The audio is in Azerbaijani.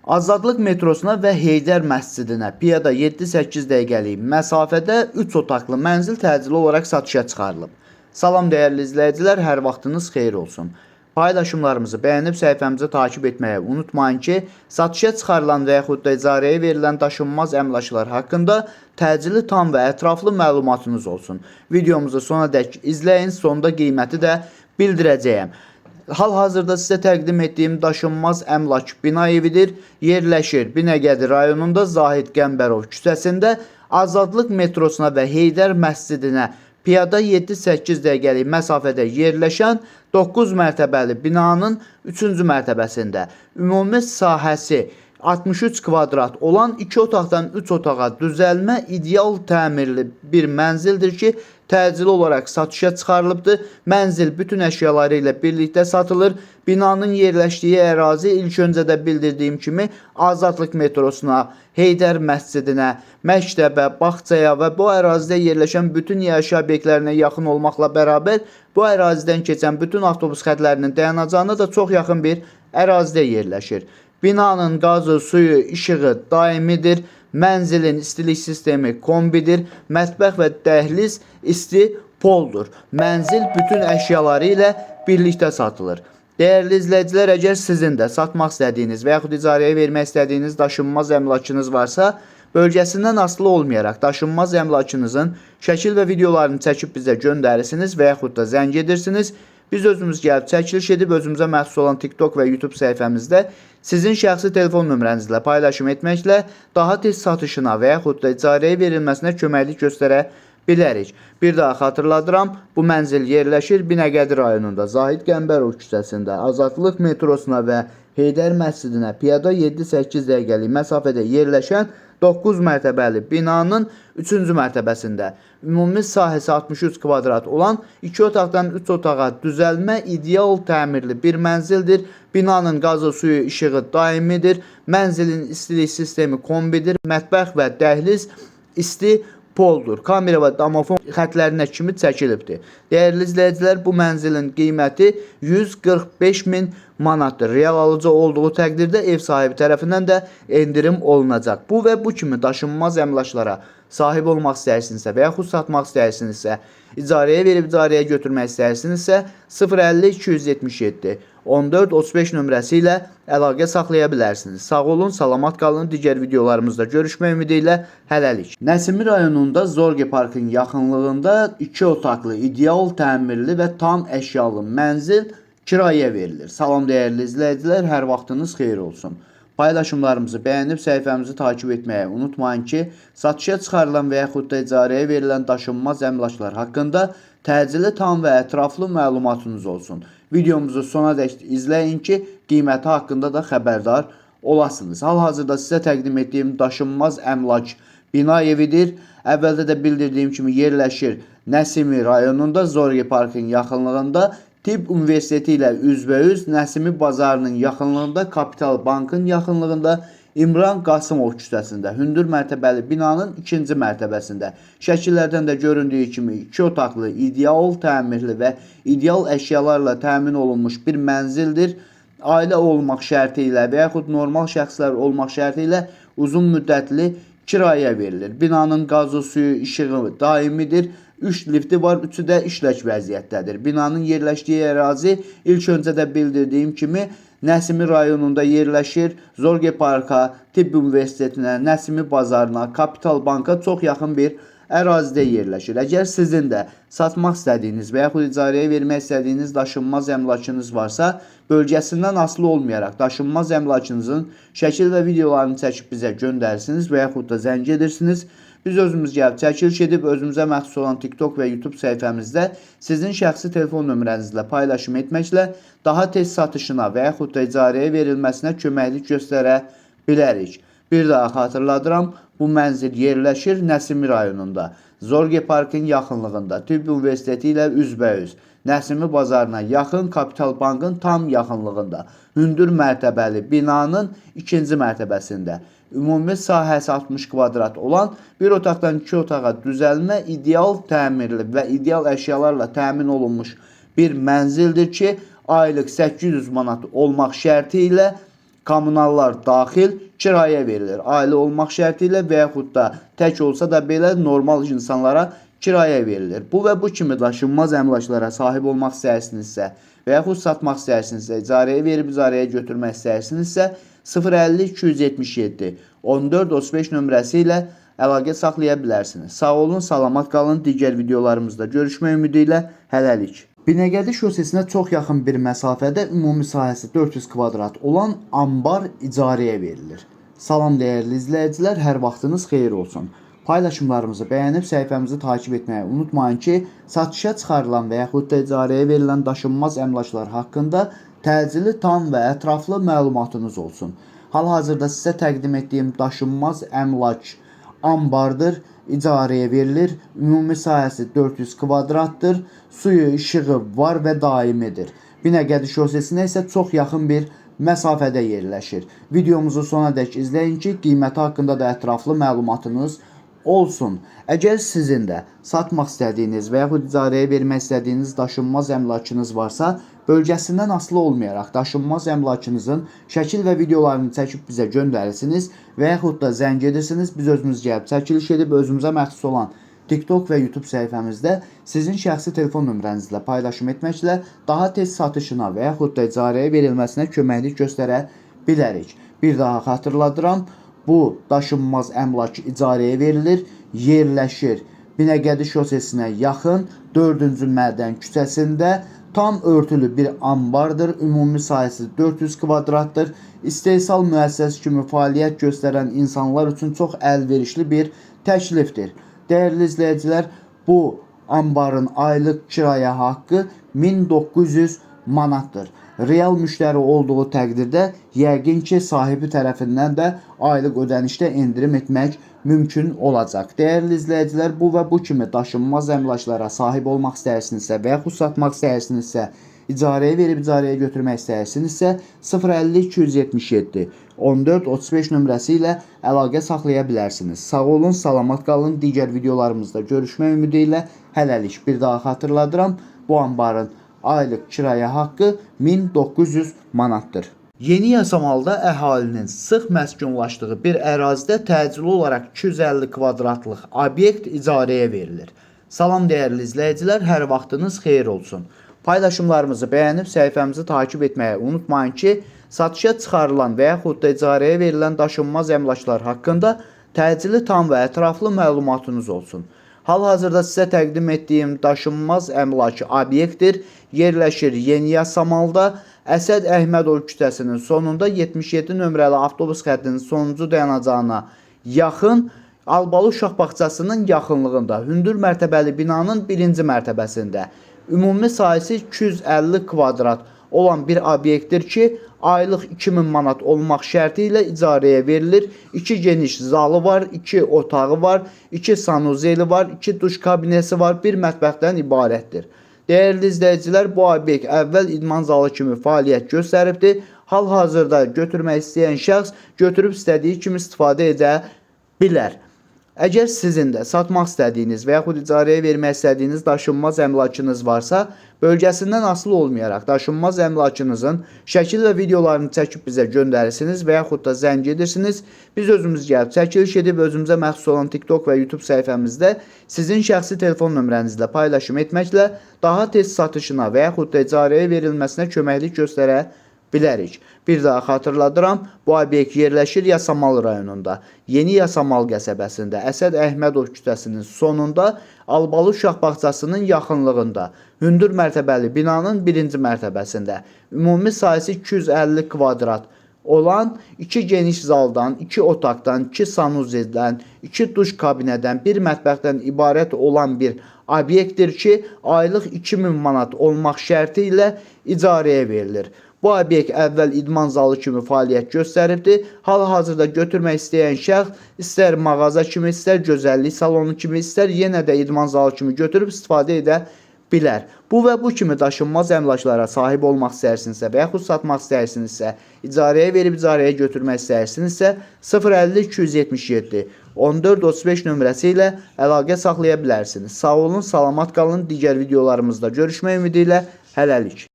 Azadlıq metrosuna və Heydər məscidinə piyada 7-8 dəqiqəlik məsafədə 3 otaqlı mənzil təcili olaraq satışa çıxarılıb. Salam dəyərli izləyicilər, hər vaxtınız xeyir olsun. Paylaşımlarımızı bəyənib səhifəmizi takib etməyi unutmayın ki, satışa çıxarılan və yaxud da icarəyə verilən daşınmaz əmlaklar haqqında təcili tam və ətraflı məlumatınız olsun. Videomuzu sonadək izləyin, sonda qiyməti də bildirəcəyəm. Hal-hazırda sizə təqdim etdiyim daşınmaz əmlak bina evidir. Yerləşir Binəqədi rayonunda Zahid Qəmbərov küçəsində Azadlıq metrosuna və Heydər məscidinə piyada 7-8 dəqiqəlik məsafədə yerləşən 9 mərtəbəli binanın 3-cü mərtəbəsində ümumi sahəsi 63 kvadrat olan 2 otaqdan 3 otağa düzəlmə ideal təmirli bir mənzildir ki, təcili olaraq satışa çıxarılıbdır. Mənzil bütün əşyaları ilə birlikdə satılır. Binanın yerləşdiyi ərazi ilk öncə də bildirdiyim kimi Azadlıq metrosuna, Heydər məscidinə, məktəbə, bağçaya və bu ərazidə yerləşən bütün yaşayış obyektlərinə yaxın olmaqla bərabər bu ərazidən keçən bütün avtobus xətlərinin dayanacağına da çox yaxın bir ərazidə yerləşir. Binanın qazı, suyu, işığı daimidir. Mənzilin istilik sistemi kombidir. Mətbəx və dəhliz isti poldur. Mənzil bütün əşyaları ilə birlikdə satılır. Dəyərli izləyicilər, əgər sizin də satmaq istədiyiniz və yaxud icarəyə vermək istədiyiniz daşınmaz əmlakınız varsa, bölgəsindən asılı olmayaraq daşınmaz əmlakınızın şəkil və videolarını çəkib bizə göndərirsiniz və yaxud da zəng edirsiniz. Biz özümüz gəlib çəkiliş edib özümüzə məxsus olan TikTok və YouTube səhifəmizdə sizin şəxsi telefon nömrənizlə paylaşım etməklə daha tez satışına və yaxud da icarəyə verilməsinə köməklik göstərə bilərik. Bir daha xatırladıram, bu mənzil yerləşir Binəqədi rayonunda Zahid Qəmbərov küçəsində Azadlıq metrosuna və Heydər məscidinə piyada 7-8 dəqiqəlik məsafədə yerləşən 9 mərtəbəli binanın 3-cü mərtəbəsində ümumi sahəsi 63 kvadrat olan 2 otaqdan 3 otağa düzəlmə ideal təmirli bir mənzildir. Binanın qazı, suyu, işığı daimidir. Mənzilin istilik sistemi kombidir. Mətbəx və dəhliz isti poldur. Kamera və domofon xətlərinə kimi çəkilibdir. Dəyərli izləyicilər, bu mənzilin qiyməti 145 min manatdır. Real alıcı olduğu təqdirdə ev sahibi tərəfindən də endirim olunacaq. Bu və bu kimi daşınmaz əmlaklara sahib olmaq istəyirsinizsə və yaxud satmaq istəyirsinizsə, icarəyə verib icarəyə götürmək istəyirsinizsə 050 277 14 35 nömrəsi ilə əlaqə saxlaya bilərsiniz. Sağ olun, salamat qalın. Digər videolarımızda görüşmək ümidi ilə hələlik. Nəsimi rayonunda Zorge Parkın yaxınlığında 2 otaqlı, ideal təmirli və tam əşyalı mənzil kirayəyə verilir. Salam dəyərli izləyicilər, hər vaxtınız xeyir olsun. Paylaşımlarımızı bəyənib səhifəmizi takib etməyi unutmayın ki, satışa çıxarılan və yaxud da icarəyə verilən daşınmaz əmlaklar haqqında təcili tam və ətraflı məlumatınız olsun. Videomuzu sonadək izləyin ki, qiyməti haqqında da xəbərdar olasınız. Hal-hazırda sizə təqdim etdiyim daşınmaz əmlak bina evidir. Əvvəldə də bildirdiyim kimi yerləşir Nəsimi rayonunda Zorge Parkın yaxınlığında Tibb Universiteti ilə üzbəüz Nəsimi bazarının yaxınlığında Kapital Bankın yaxınlığında İmran Qasımov küçəsində hündür mərtəbəli binanın 2-ci mərtəbəsində şəkillərdən də göründüyü kimi 2 otaqlı, ideal təmirli və ideal əşyalarla təmin olunmuş bir mənzildir. Ailə olmaq şərti ilə və yaxud normal şəxslər olmaq şərti ilə uzun müddətli kirayəyə verilir. Binanın qazı, suyu, işığı daimidir. 3 lifti var, 3-ü də işlək vəziyyətdədir. Binanın yerləşdiyi ərazi ilk öncə də bildirdiyim kimi Nəsimi rayonunda yerləşir. Zorge Parka, Tibb Universitetinə, Nəsimi bazarına, Kapital Banka çox yaxın bir ərazidə yerləşir. Əgər sizin də satmaq istədiyiniz və yaxud icarəyə vermək istədiyiniz daşınmaz əmlakınız varsa, bölgəsindən asılı olmayaraq daşınmaz əmlakınızın şəkil və videolarını çəkib bizə göndərsiniz və yaxud da zəng edirsiniz. Biz özümüz gəlib çəkiliş edib özümüzə məxsus olan TikTok və YouTube səhifəmizdə sizin şəxsi telefon nömrənizlə paylaşım etməklə daha tez satışına və yaxud da icarəyə verilməsinə köməklik göstərə bilərik. Bir daha xatırladıram, bu mənzil yerləşir Nəsimi rayonunda, Zorge Parkın yaxınlığında, Tibb Universiteti ilə üzbəüz, Nəsimi bazarına yaxın Kapital Bankın tam yaxınlığında, hündür mərtəbəli binanın 2-ci mərtəbəsində, ümumi sahəsi 60 kvadrat olan bir otaqdan 2 otağa düzəlmə ideal təmirli və ideal əşyalarla təmin olunmuş bir mənzildir ki, aylıq 800 manat olmaq şərti ilə kommunallar daxil kirayə verilir. Ailə olmaq şərti ilə və yaxud da tək olsa da belə normal insanlara kirayə verilir. Bu və bu kimi daşınmaz əmlaklara sahib olmaq istəyirsinizsə və yaxud satmaq istəyirsinizsə, icarəyə verib icarəyə götürmək istəyirsinizsə 050 277 14 35 nömrəsi ilə əlaqə saxlaya bilərsiniz. Sağ olun, salamat qalın. Digər videolarımızda görüşmək ümidi ilə hələlik. Binəqədi şosesinə çox yaxın bir məsafədə ümumi sahəsi 400 kvadrat olan ambar icarəyə verilir. Salam dəyərli izləyicilər, hər vaxtınız xeyir olsun. Paylaşımlarımızı bəyənib səhifəmizi takip etməyi unutmayın ki, satışa çıxarılan və yaxud da icarəyə verilən daşınmaz əmlaklar haqqında təcili, tam və ətraflı məlumatınız olsun. Hal-hazırda sizə təqdim etdiyim daşınmaz əmlak ambardır, icarəyə verilir, ümumi sahəsi 400 kvadratdır, suyu, işığı var və daimidir. Binəqədi şosesinə isə çox yaxın bir məsafədə yerləşir. Videomuzu sona dək izləyin ki, qiyməti haqqında da ətraflı məlumatınız olsun. Əgər sizin də satmaq istədiyiniz və yaxud icarəyə vermək istədiyiniz daşınmaz əmlakınız varsa, bölgəsindən asılı olmayaraq daşınmaz əmlakınızın şəkil və videolarını çəkib bizə göndərirsiniz və yaxud da zəng edirsiniz, biz özümüz gəlib çəkiliş edib özümüzə məxsus olan TikTok və YouTube səhifəmizdə sizin şəxsi telefon nömrənizlə paylaşım etməklə daha tez satışına və yaxud da icarəyə verilməsinə köməklik göstərə bilərik. Bir daha xatırladıram, bu daşınmaz əmlak icarəyə verilir, yerləşir Binəqədi şosesinə yaxın 4-cü Mədən küçəsində tam örtülü bir ambardır, ümumi sahəsi 400 kvadratdır. İstehsal müəssisəsi kimi fəaliyyət göstərən insanlar üçün çox əlverişli bir təklifdir. Dəyərli izləyicilər, bu ambarın aylıq kirayə haqqı 1900 manatdır. Real müştəri olduğu təqdirdə yəqin ki, sahibi tərəfindən də aylıq ödənişdə endirim etmək mümkün olacaq. Dəyərli izləyicilər, bu və bu kimi daşınmaz əmlaklara sahib olmaq istəyirsinizsə və yaxud satmaq istəyirsinizsə, icarəyə verib icarəyə götürmək istəyirsinizsə 050 277 14 35 nömrəsi ilə əlaqə saxlaya bilərsiniz. Sağ olun, salamat qalın. Digər videolarımızda görüşmək ümidi ilə hələlik. Bir daha xatırladıram, bu ambarın aylıq kirayə haqqı 1900 manatdır. Yeni yasamalda əhalinin sıx məskunlaşdığı bir ərazidə təcili olaraq 250 kvadratlıq obyekt icarəyə verilir. Salam dəyərli izləyicilər, hər vaxtınız xeyir olsun. Paylaşımlarımızı bəyənib səhifəmizi takip etməyi unutmayın ki, satışa çıxarılan və yaxud da icarəyə verilən daşınmaz əmlaklar haqqında təcili, tam və ətraflı məlumatınız olsun. Hal-hazırda sizə təqdim etdiyim daşınmaz əmlak obyektdir. Yerləşir Yeni Yasamalda, Əsəd Əhmədov küçəsinin sonunda 77 nömrəli avtobus xəttinin sonuncu dayanacağına yaxın, Albalı uşaq bağçasının yaxınlığında, hündür mərtəbəli binanın birinci mərtəbəsində. Ümumi sahəsi 250 kvadrat olan bir obyektdir ki, aylıq 2000 manat olmaq şərti ilə icarəyə verilir. 2 geniş zalı var, 2 otağı var, 2 sanuzeli var, 2 duş kabinesi var, bir mətbəxdən ibarətdir. Dəyərli izləyicilər, bu obyekt əvvəl idman zalı kimi fəaliyyət göstəribdir. Hal-hazırda götürmək istəyən şəxs götürüb istədiyi kimi istifadə edə bilər. Əgər sizin də satmaq istədiyiniz və yaxud icarəyə vermək istədiyiniz daşınmaz əmlakınız varsa, bölgəsindən asılı olmayaraq daşınmaz əmlakınızın şəkil və videolarını çəkib bizə göndərirsiniz və yaxud da zəng edirsiniz. Biz özümüz gəlib çəkiliş edib özümüzə məxsus olan TikTok və YouTube səhifəmizdə sizin şəxsi telefon nömrənizlə paylaşım etməklə daha tez satışına və yaxud da icarəyə verilməsinə köməklik göstərə bilərik. Bir daha xatırladıram, bu obyekt yerləşir Yasamal rayonunda, Yeni Yasamal qəsəbəsində, Əsəd Əhmədov küçəsinin sonunda, Albalı uşaq bağçasının yaxınlığında, hündür mərtəbəli binanın birinci mərtəbəsində, ümumi sahəsi 250 kvadrat olan 2 geniş zaldan, 2 otaqdan, 2 sanuzeldən, 2 duş kabinədən, bir mətbəxdən ibarət olan bir obyektdir ki, aylıq 2000 manat olmaq şərti ilə icarəyə verilir. Bu obyekt əvvəl idman zalı kimi fəaliyyət göstəribdir. Hal-hazırda götürmək istəyən şəxs istər mağaza kimi, istər gözəllik salonu kimi, istər yenə də idman zalı kimi götürüb istifadə edə bilər. Bu və bu kimi daşınmaz əmlaklara sahib olmaq istəyirsinizsə və yaxud satmaq istəyirsinizsə, icarəyə verib icarəyə götürmək istəyirsinizsə 050 277 14 35 nömrəsi ilə əlaqə saxlaya bilərsiniz. Sağ olun, salamat qalın. Digər videolarımızda görüşmək ümidi ilə hələlik.